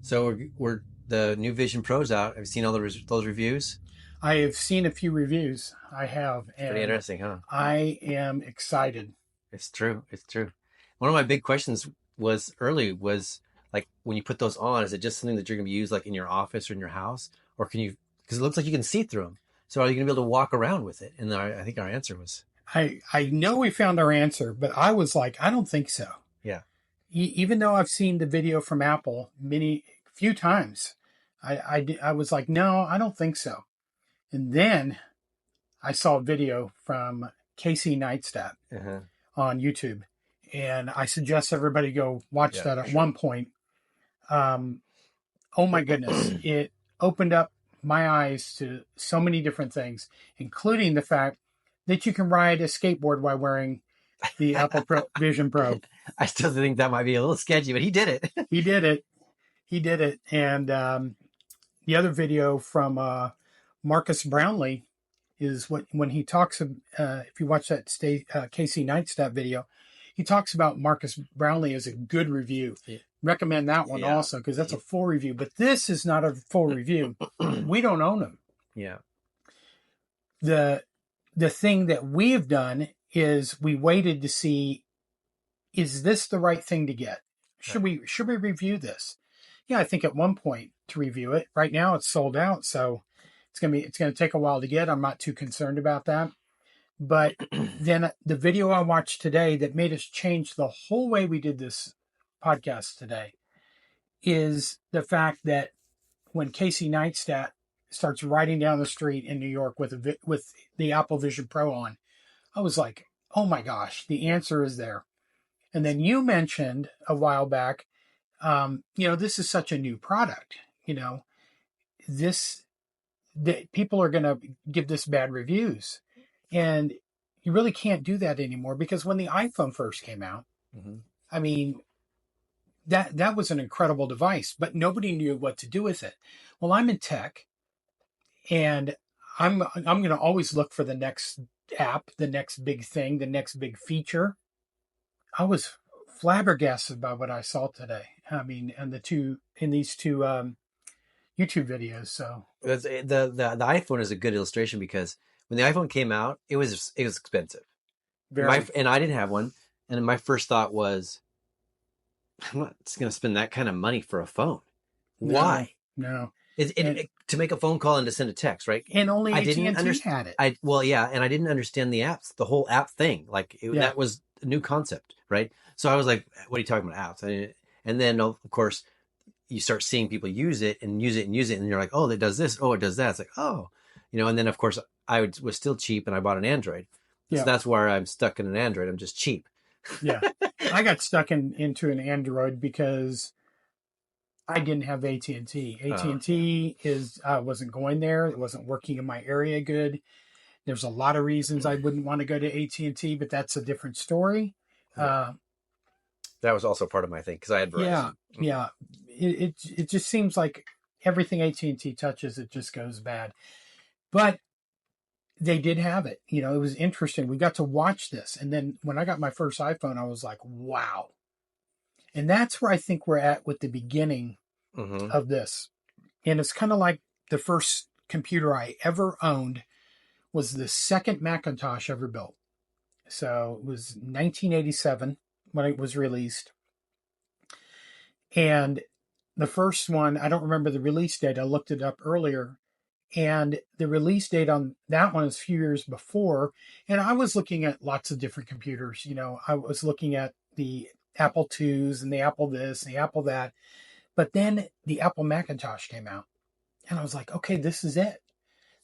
So we're the new Vision Pro's out. Have you seen all those reviews? I have seen a few reviews. I have, It's pretty and interesting, huh? I am excited. It's true. It's true. One of my big questions was like when you put those on, is it just something that you're gonna be used like in your office or in your house, or can you? Because it looks like you can see through them. So are you gonna be able to walk around with it? And I think our answer was I know we found our answer, but I was like, I don't think so. yeah. Even though I've seen the video from Apple few times, I was like, no, I don't think so. And then I saw a video from Casey Neistat Uh-huh. on YouTube, and I suggest everybody go watch Yeah, that for at sure. one point. Oh my goodness, it opened up my eyes to so many different things, including the fact that you can ride a skateboard while wearing the Vision Pro. I still think that might be a little sketchy, but he did it. He did it. He did it. And the other video from Marques Brownlee is when he talks. If you watch that Casey Neistat video, he talks about Marques Brownlee as a good review. Yeah. Recommend that one Yeah. also because that's a full review. But this is not a full review. We don't own them. Yeah. The thing that we have done is we waited to see, is this the right thing to get? Should we review this? Yeah, I think at one point to review it. Right now it's sold out, so it's gonna take a while to get. I'm not too concerned about that. But then the video I watched today that made us change the whole way we did this podcast today is the fact that when Casey Neistat starts riding down the street in New York with the Apple Vision Pro on, I was like, oh my gosh, the answer is there. And then you mentioned a while back, this is such a new product. This that people are going to give this bad reviews, and you really can't do that anymore because when the iPhone first came out, Mm-hmm. I mean, that was an incredible device, but nobody knew what to do with it. Well, I'm in tech, and I'm going to always look for the next app, the next big thing, the next big feature. I was flabbergasted by what I saw today. I mean, and these two YouTube videos. So The iPhone is a good illustration because when the iPhone came out, it was expensive. And I didn't have one, and my first thought was, I'm not going to spend that kind of money for a phone. Why? No. To make a phone call and to send a text, right? And only AT&T had it. And I didn't understand the apps, the whole app thing. That was a new concept, right? So I was like, what are you talking about apps? And then, of course, you start seeing people use it, and you're like, oh, it does this, oh, it does that. It's like, oh, and then, of course, I was still cheap, and I bought an Android. Yeah. So that's where I'm stuck in an Android. I'm just cheap. Yeah. I got stuck into an Android because I didn't have AT&T. AT&T wasn't going there. It wasn't working in my area good. There's a lot of reasons I wouldn't want to go to AT&T, but that's a different story. Yeah. That was also part of my thing because I had Verizon. Yeah. It just seems like everything AT&T touches, it just goes bad. But they did have it. It was interesting. We got to watch this. And then when I got my first iPhone, I was like, wow. And that's where I think we're at with the beginning of this. And it's kind of like the first computer I ever owned was the second Macintosh ever built. So it was 1987 when it was released. And the first one, I don't remember the release date. I looked it up earlier. And the release date on that one is a few years before. And I was looking at lots of different computers. I was looking at the Apple IIs and the Apple this and the Apple that. But then the Apple Macintosh came out. And I was like, okay, this is it.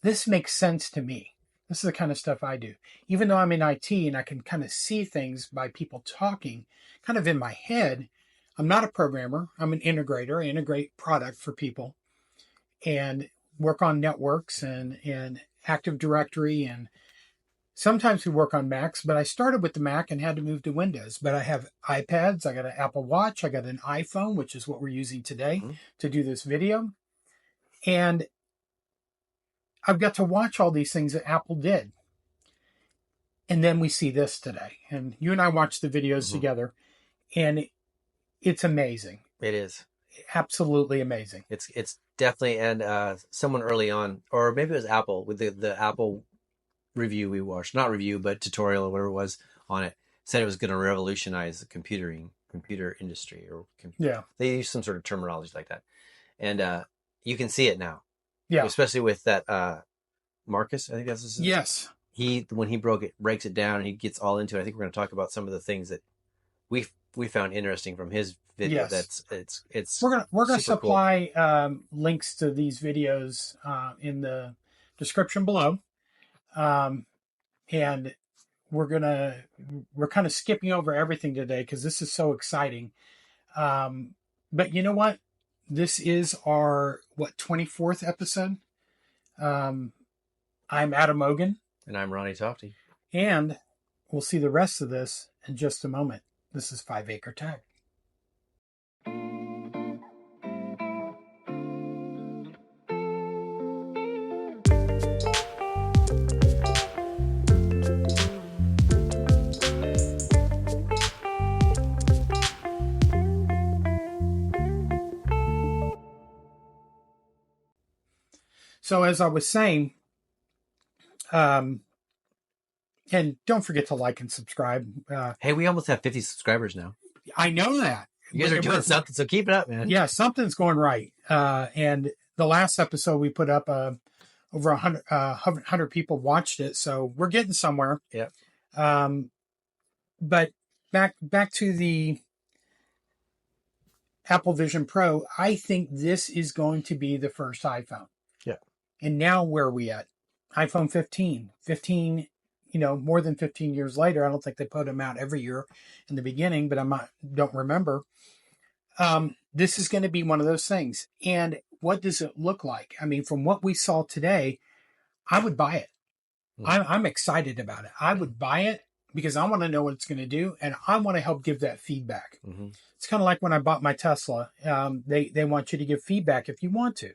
This makes sense to me. This is the kind of stuff I do. Even though I'm in IT and I can kind of see things by people talking kind of in my head, I'm not a programmer. I'm an integrator. I integrate product for people and work on networks and Active Directory. And sometimes we work on Macs, but I started with the Mac and had to move to Windows. But I have iPads. I got an Apple Watch. I got an iPhone, which is what we're using today to do this video. And I've got to watch all these things that Apple did. And then we see this today. And you and I watched the videos together. And it's amazing. It is. absolutely amazing. It's definitely, and someone early on, or maybe it was Apple with the Apple review we watched, not review, but tutorial or whatever it was on it, said it was going to revolutionize the computer industry, or Yeah. they use some sort of terminology like that. And you can see it now, Yeah. especially with that Marques, I think that's his name. Yes. When he breaks it down and he gets all into it. I think we're going to talk about some of the things that we found interesting from his video. Yes. It's we're gonna super cool. supply links to these videos in the description below, and we're kind of skipping over everything today because this is so exciting. But you know what? This is our 24th episode. I'm Adam Ogan. And I'm Ronnie Tofty. And we'll see the rest of this in just a moment. This is 5 Acre Tech. So as I was saying, and don't forget to like and subscribe. Hey, we almost have 50 subscribers now. I know that. You guys are doing something, so keep it up, man. Yeah, something's going right. And the last episode we put up, over 100 people watched it, so we're getting somewhere. Yeah. But back to the Apple Vision Pro, I think this is going to be the first iPhone. Yeah. And now where are we at? iPhone 15. 15, more than 15 years later. I don't think they put them out every year in the beginning, but don't remember. This is going to be one of those things. And what does it look like? I mean, from what we saw today, I would buy it. Mm-hmm. I'm excited about it. I would buy it because I want to know what it's going to do, and I want to help give that feedback. Mm-hmm. It's kind of like when I bought my Tesla. They want you to give feedback if you want to.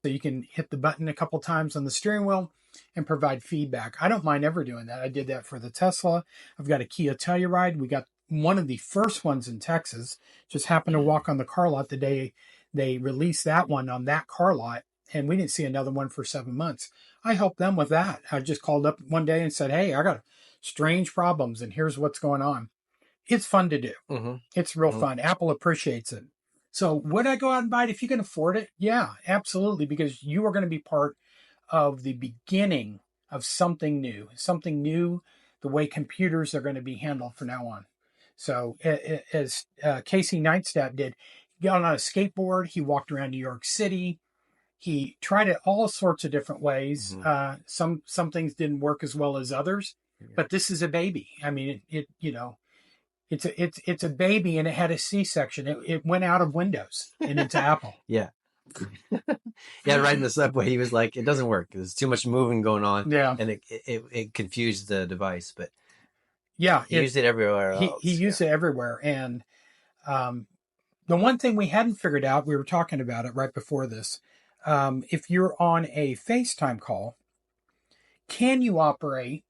So you can hit the button a couple times on the steering wheel and provide feedback. I don't mind ever doing that. I did that for the Tesla. I've got a Kia Telluride. We got one of the first ones in Texas. Just happened to walk on the car lot the day they released that one on that car lot, and we didn't see another one for 7 months. I helped them with that. I just called up one day and said, hey, I got strange problems, and here's what's going on. It's fun to do. Mm-hmm. It's real fun. Apple appreciates it. So would I go out and buy it if you can afford it? Yeah, absolutely, because you are going to be part of the beginning of something new, the way computers are going to be handled from now on. So as Casey Neistat did, he got on a skateboard, he walked around New York City, he tried it all sorts of different ways. Mm-hmm. Some things didn't work as well as others, but this is a baby. I mean, it's a baby, and it had a C-section. It went out of Windows and into Apple. Yeah. Yeah, riding the subway, he was like, it doesn't work. There's too much moving going on. Yeah. And it confused the device, but yeah, he used it everywhere else. He used it everywhere. And the one thing we hadn't figured out, we were talking about it right before this, if you're on a FaceTime call, can you operate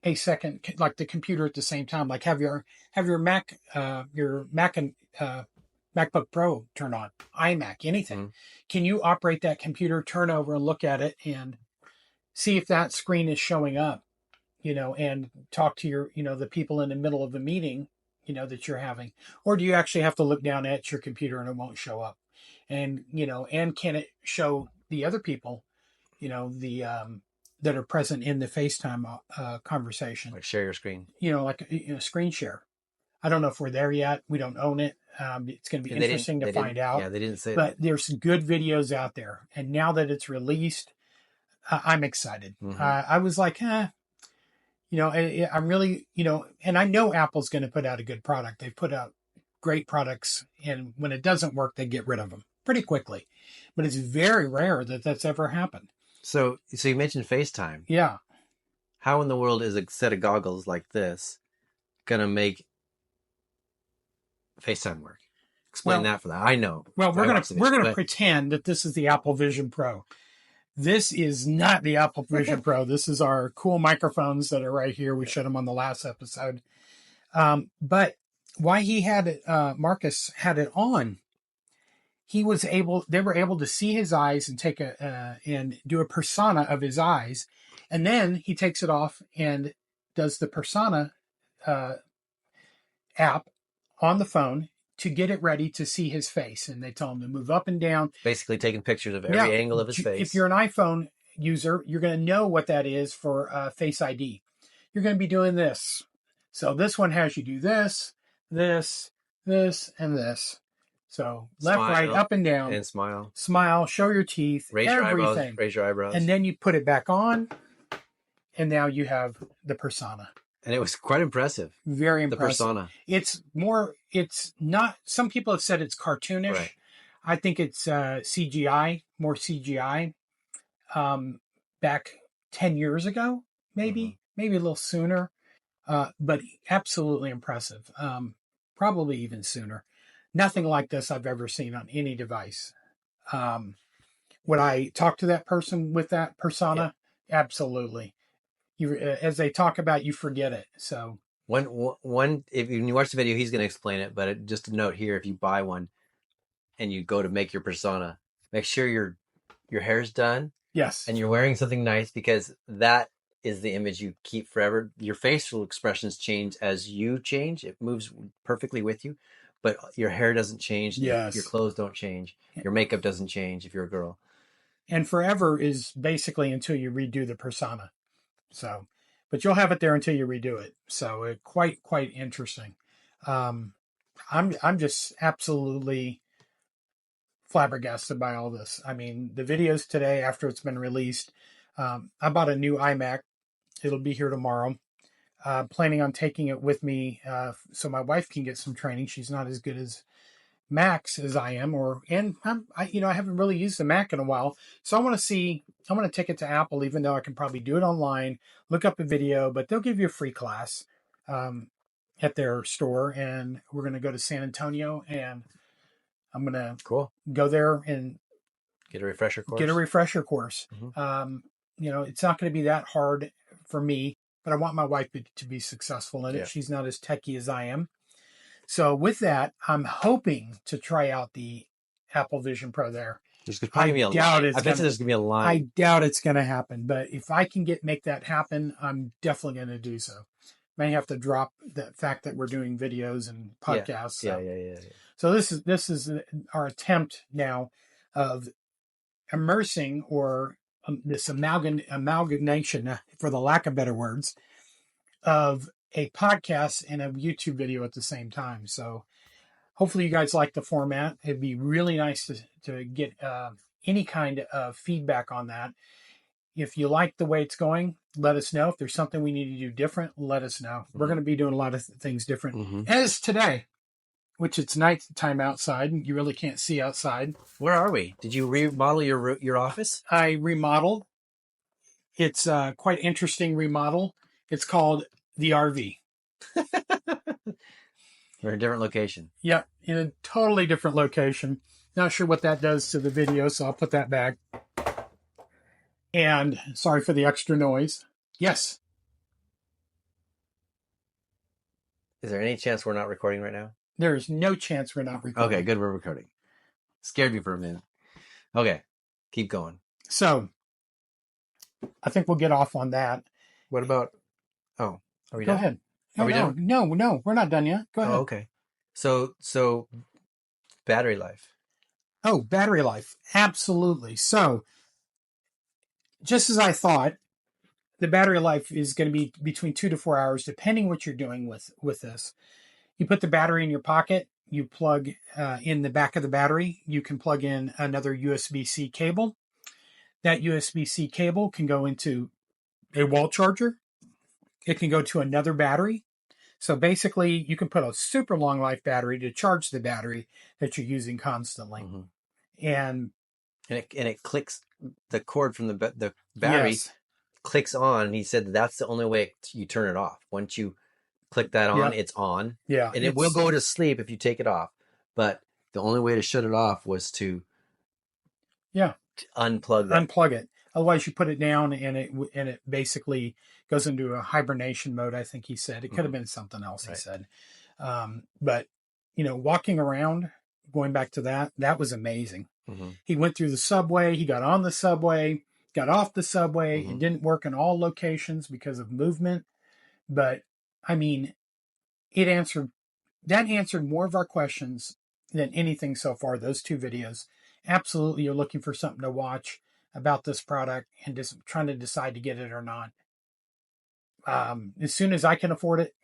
a second, like the computer at the same time, like have your Mac and MacBook Pro turn on, iMac, anything. Mm-hmm. Can you operate that computer, turn over and look at it and see if that screen is showing up, and talk to your, the people in the middle of the meeting, that you're having? Or do you actually have to look down at your computer and it won't show up? And, and can it show the other people, that are present in the FaceTime conversation? Like share your screen. Screen share. I don't know if we're there yet. We don't own it. It's going to be interesting to find out. Yeah, they didn't say but there's some good videos out there. And now that it's released, I'm excited. Mm-hmm. I was like, I'm really, and I know Apple's going to put out a good product. They put out great products, and when it doesn't work, they get rid of them pretty quickly. But it's very rare that that's ever happened. So you mentioned FaceTime. Yeah. How in the world is a set of goggles like this going to make FaceTime work? Explain that for that. I know. Well, we're gonna pretend that this is the Apple Vision Pro. This is not the Apple Vision Pro. This is our cool microphones that are right here. We showed them on the last episode. But why he had it, Marques had it on, they were able to see his eyes and and do a persona of his eyes. And then he takes it off and does the persona app on the phone to get it ready to see his face. And they tell him to move up and down. Basically taking pictures of every angle of his face. If you're an iPhone user, you're going to know what that is for Face ID. You're going to be doing this. So this one has you do this, this, this, and this. So left, right, up and down. And smile. Smile, show your teeth, raise everything. Raise your eyebrows. And then you put it back on, and now you have the persona. And it was quite impressive. Very impressive. The persona. It's not, some people have said it's cartoonish. Right. I think it's CGI, more CGI. Back 10 years ago, maybe a little sooner. But absolutely impressive. Probably even sooner. Nothing like this I've ever seen on any device. Would I talk to that person with that persona? Yeah. Absolutely. As they talk about, you forget it. So one, if you watch the video, he's going to explain it. But just a note here: if you buy one and you go to make your persona, make sure your hair's done. Yes, and you're wearing something nice, because that is the image you keep forever. Your facial expressions change as you change; it moves perfectly with you. But your hair doesn't change. Yes, your clothes don't change. Your makeup doesn't change if you're a girl. And forever is basically until you redo the persona. So, but you'll have it there until you redo it. So quite interesting. I'm just absolutely flabbergasted by all this. I mean, the videos today after it's been released, I bought a new iMac. It'll be here tomorrow. Planning on taking it with me so my wife can get some training. She's not as good as Macs as I am, I haven't really used the Mac in a while. So I want to take it to Apple, even though I can probably do it online, look up a video, but they'll give you a free class at their store. And we're going to go to San Antonio, and I'm going to go there and get a refresher course. Mm-hmm. It's not going to be that hard for me, but I want my wife to be successful in it. She's not as techie as I am. So with that, I'm hoping to try out the Apple Vision Pro there. There's probably be a line. I bet there's going to be a line. I doubt it's going to happen, but if I can make that happen, I'm definitely going to do so. May have to drop the fact that we're doing videos and podcasts. Yeah. So this is our attempt now of immersing or this amalgamation, for the lack of better words, of a podcast and a YouTube video at the same time. So hopefully you guys like the format. It'd be really nice to get any kind of feedback on that. If you like the way it's going, let us know. If there's something we need to do different, let us know. Mm-hmm. We're going to be doing a lot of things different. As today, which it's night time outside, and you really can't see outside. Where are we? Did you remodel your office? I remodeled. It's a quite interesting remodel. It's called the RV. We're in a different location. Yeah, in a totally different location. Not sure what that does to the video, so I'll put that back. And sorry for the extra noise. Yes. Is there any chance we're not recording right now? There is no chance we're not recording. Okay, good. We're recording. Scared me for a minute. Okay, keep going. So, I think we'll get off on that. What about... Oh, are we done? Go ahead. Are we done? No, we're not done yet. Go ahead. Oh, okay. So battery life. Oh, battery life. Absolutely. So, just as I thought, the battery life is going to be between 2 to 4 hours, depending what you're doing with this. You put the battery in your pocket. You plug in the back of the battery. You can plug in another USB-C cable. That USB-C cable can go into a wall charger. It can go to another battery. So basically, you can put a super long life battery to charge the battery that you're using constantly. Mm-hmm. And it clicks, the cord from the battery clicks on. He said that's the only way you turn it off. Once you click that on, it's on. Yeah. And it will go to sleep if you take it off. But the only way to shut it off was to unplug that. Unplug it. Otherwise, you put it down and it basically goes into a hibernation mode, I think he said. It could have been something else he said. But, walking around going back to that was amazing. Mm-hmm. He went through the subway, he got on the subway, got off the subway. Mm-hmm. It didn't work in all locations because of movement, but I mean, it answered more of our questions than anything so far. Those 2 videos, absolutely, you're looking for something to watch about this product and just trying to decide to get it or not. As soon as I can afford it,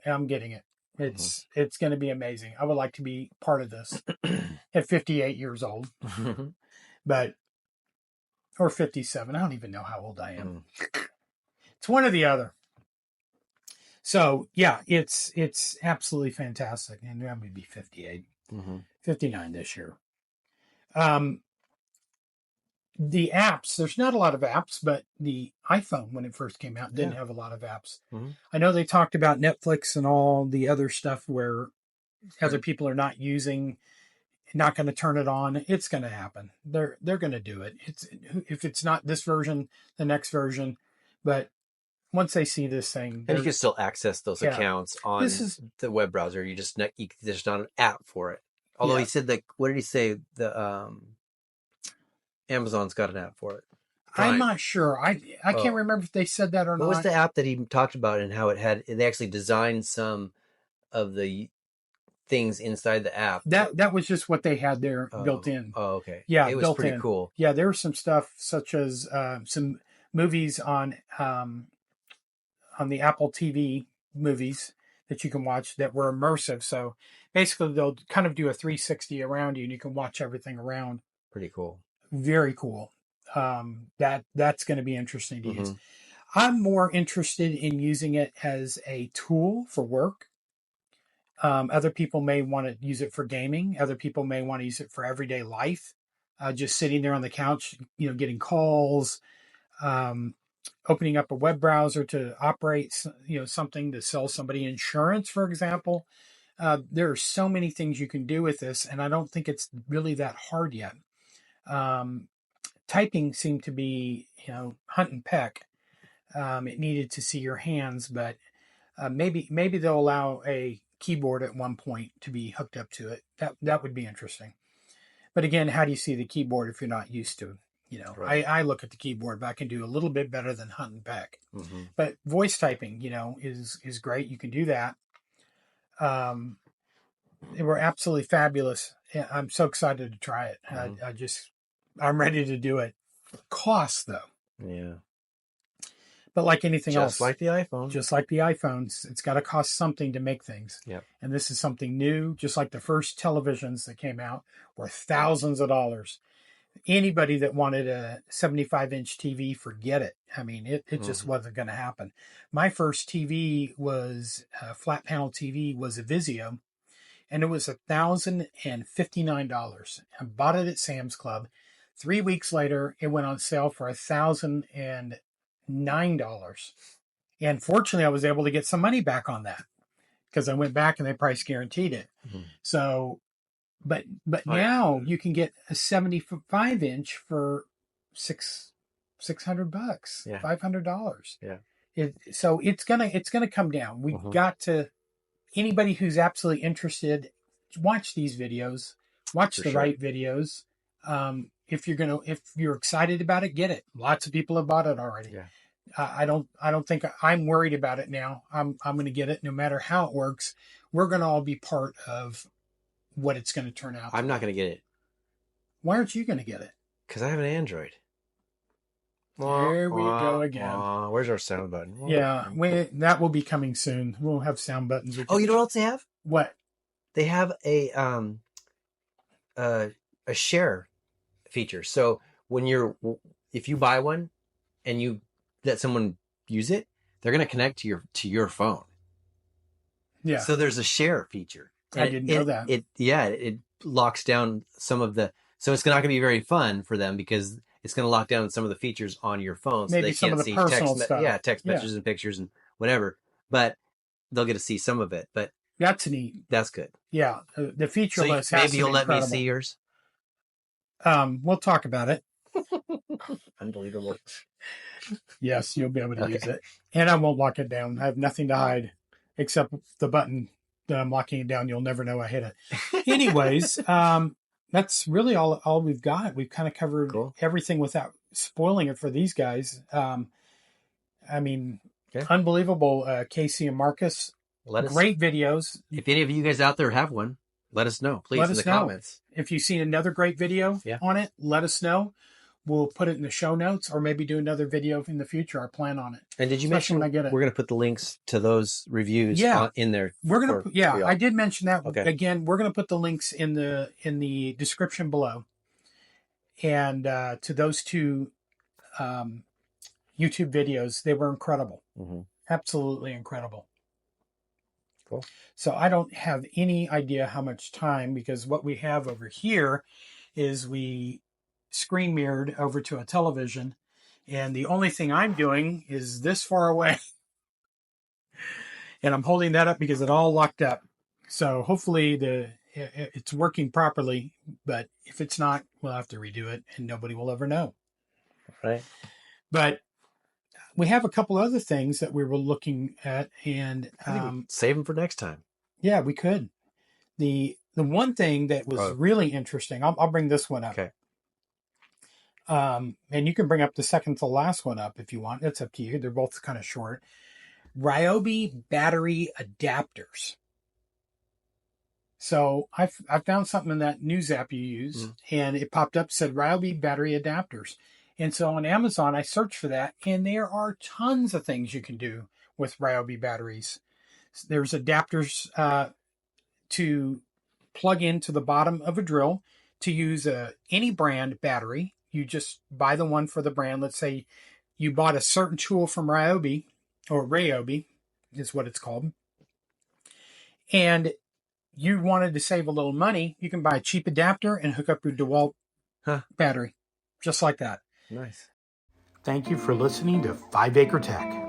I'm getting it. It's going to be amazing. I would like to be part of this at 58 years old, but or 57. I don't even know how old I am. It's one or the other. So yeah, it's absolutely fantastic, and I'm going to be 58, 59 this year. The apps, there's not a lot of apps, but the iPhone, when it first came out, didn't have a lot of apps. I know they talked about Netflix and all the other stuff where other people are not going to turn it on. It's going to happen. They're going to do it. If it's not this version, the next version, but once they see this thing, and you can still access those accounts on the web browser. There's not an app for it. Although he said that, what did he say? The Amazon's got an app for it. I'm not sure. I can't remember if they said that or not. What was the app that he talked about and how they actually designed some of the things inside the app? That was just what they had there built in. Oh, okay. Yeah, it was pretty cool. Yeah, there was some stuff such as some movies on the Apple TV movies that you can watch that were immersive. So basically, they'll kind of do a 360 around you, and you can watch everything around. Pretty cool. Very cool. That's going to be interesting to use. I'm more interested in using it as a tool for work. Other people may want to use it for gaming. Other people may want to use it for everyday life. Just sitting there on the couch, getting calls, opening up a web browser to operate, something to sell somebody insurance, for example. There are so many things you can do with this, and I don't think it's really that hard yet. Typing seemed to be, hunt and peck. It needed to see your hands, but maybe they'll allow a keyboard at one point to be hooked up to it. That would be interesting. But again, how do you see the keyboard if you're not used to? Right. I look at the keyboard, but I can do a little bit better than hunt and peck. But voice typing, is great. You can do that. They were absolutely fabulous. I'm so excited to try it. I'm ready to do it. Costs, though. Yeah. But like anything else. Just like the iPhone. Just like the iPhones. It's got to cost something to make things. Yep. And this is something new, just like the first televisions that came out were thousands of dollars. Anybody that wanted a 75-inch TV, forget it. I mean, it just wasn't going to happen. My first TV was a flat panel TV, was a Vizio, and it was $1,059. I bought it at Sam's Club. 3 weeks later, it went on sale for $1,009. And fortunately, I was able to get some money back on that because I went back and they price guaranteed it. So, but now you can get a 75-inch for $600, $500. Yeah. So it's gonna come down. We've got to. Anybody who's absolutely interested, watch these videos. Watch the right videos. If you're excited about it, get it. Lots of people have bought it already. Yeah. I don't think I'm worried about it now. I'm going to get it no matter how it works. We're going to all be part of what it's going to turn out. I'm not going to get it. Why aren't you going to get it? Because I have an Android. There we go again. Where's our sound button? Yeah, that will be coming soon. We'll have sound buttons. Oh, you know what else they have? What? They have a share feature. So if you buy one and you let someone use it, they're going to connect to your phone. Yeah. So there's a share feature. I didn't know that. It locks down some of the. So it's not going to be very fun for them because it's going to lock down some of the features on your phone. So maybe they some can't of the see personal stuff. Text messages and pictures and whatever. But they'll get to see some of it. But that's neat. That's good. Yeah, the feature list. So maybe you'll let me see yours. We'll talk about it. Unbelievable. Yes, you'll be able to use it, and I won't lock it down. I have nothing to hide except the button that I'm locking it down. You'll never know I hit it. Anyways, that's really all we've got. We've kind of covered everything without spoiling it for these guys. I mean, unbelievable. Casey and Marques, great videos. If any of you guys out there have one, let us know, please, in the comments. If you've seen another great video on it, let us know. We'll put it in the show notes, or maybe do another video in the future. I plan on it. And did you mention we're going to put the links to those reviews in there? We're going to, I did mention that. Okay. Again, we're going to put the links in the description below, and to those two YouTube videos. They were incredible, absolutely incredible. Cool. So I don't have any idea how much time, because what we have over here is we screen mirrored over to a television, and the only thing I'm doing is this far away, and I'm holding that up because it all locked up. So hopefully it's working properly, but if it's not, we'll have to redo it, and nobody will ever know. Right. But we have a couple other things that we were looking at, and save them for next time. Yeah, we could. The one thing that was really interesting, I'll bring this one up. Okay. And you can bring up the second to last one up if you want. It's up to you. They're both kind of short. Ryobi battery adapters. So I found something in that news app you use, and it popped up, said Ryobi battery adapters. And so on Amazon, I searched for that, and there are tons of things you can do with Ryobi batteries. There's adapters to plug into the bottom of a drill to use any brand battery. You just buy the one for the brand. Let's say you bought a certain tool from Ryobi, or Ryobi is what it's called, and you wanted to save a little money. You can buy a cheap adapter and hook up your DeWalt battery, just like that. Nice. Thank you for listening to 5 Acre Tech.